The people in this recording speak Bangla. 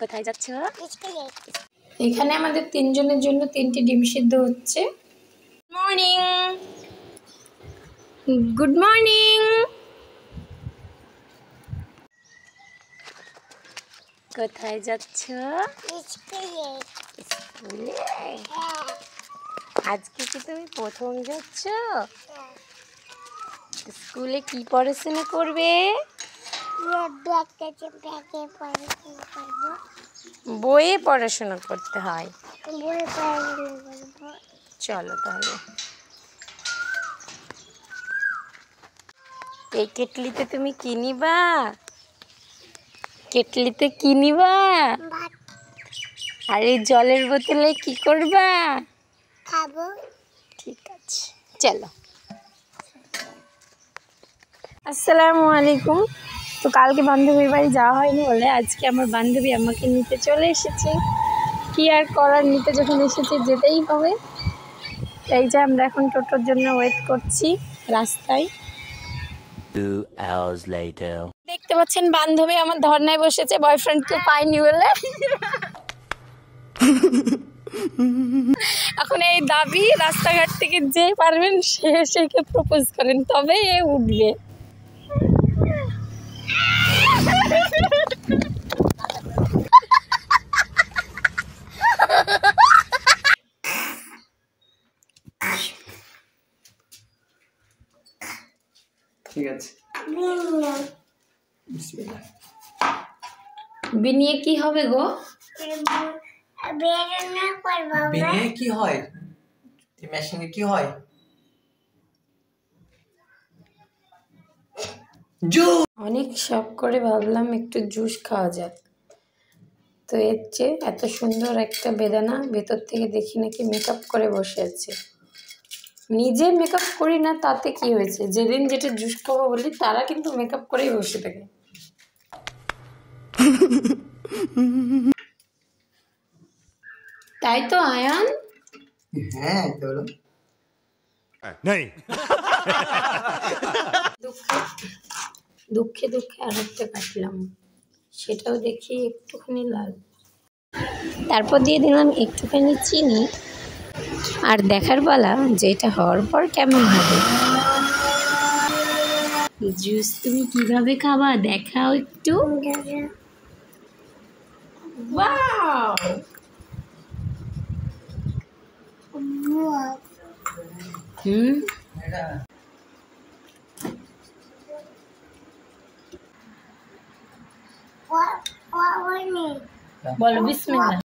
কোথায় যাচ্ছ? এখানে আমাদের তিনজনের জন্য 3টি ডিম সিদ্ধ হচ্ছে। Morning, good morning. কোথায় যাচ্ছ? স্কুলে। আজকে কি তুমি প্রথম যাচ্ছ? স্কুলে কি পড়াশোনা করবে? বইয়ে পড়াশোনা করতে হয়। চলো তাহলে। এই কেটলিতে তুমি কি নিবা? কেটলিতে কি নিবা? আর এই জলের বোতলে কি করবা? খাবো। ঠিক আছে, চলো। আসসালামু আলাইকুম। তো কালকে বান্ধবীর বাড়ি যাওয়া হয়নি বলে আজকে আমার বান্ধবী আমাকে নিতে চলে এসেছে। কি আর করার, নিতে যখন এসেছে যেতেই হবে। এই যে আমরা এখন টোটোর জন্য ওয়েট করছি রাস্তায়। 2 hours later. দেখতে পাচ্ছেন বান্ধবী আমার ধর্নায় বসেছে বয়ফ্রেন্ডকে পায়নি বলে। এখন এই দাবি, রাস্তাঘাট থেকে যে পারবেন সে সেকে প্রপোজ করেন তবে এ উঠবে। ঠিক আছে। বিনিয়ে কি হবে গো? বিনিয়ে কি হয়? এই মেশিনে কি হয়? অনেক শখ করে ভাবলাম একটু জুস খাওয়া যাক। তো এর চেয়ে এত সুন্দর একটা বেদানা ভেতর থেকে দেখি নাকি মেকআপ করে বসে আছে। নিজে মেকআপ করি না তাতে কি হয়েছে, যেদিন যেটা জুস খাবো বলি তারা কিন্তু মেকআপ করেই বসে থাকে। তাই তো আয়ান? হ্যাঁ চলো। দুঃখে দুঃখে আর একটা কাটলাম, সেটাও দেখি একটুখানি লাল। তারপর দিয়ে দিলাম একটুখানি চিনি। আর দেখার পালা যে এটা হওয়ার পর কেমন হবে। জুস তুমি কিভাবে খাবা দেখাও একটু। ওয়াও, বলো বিসমিল্লাহ।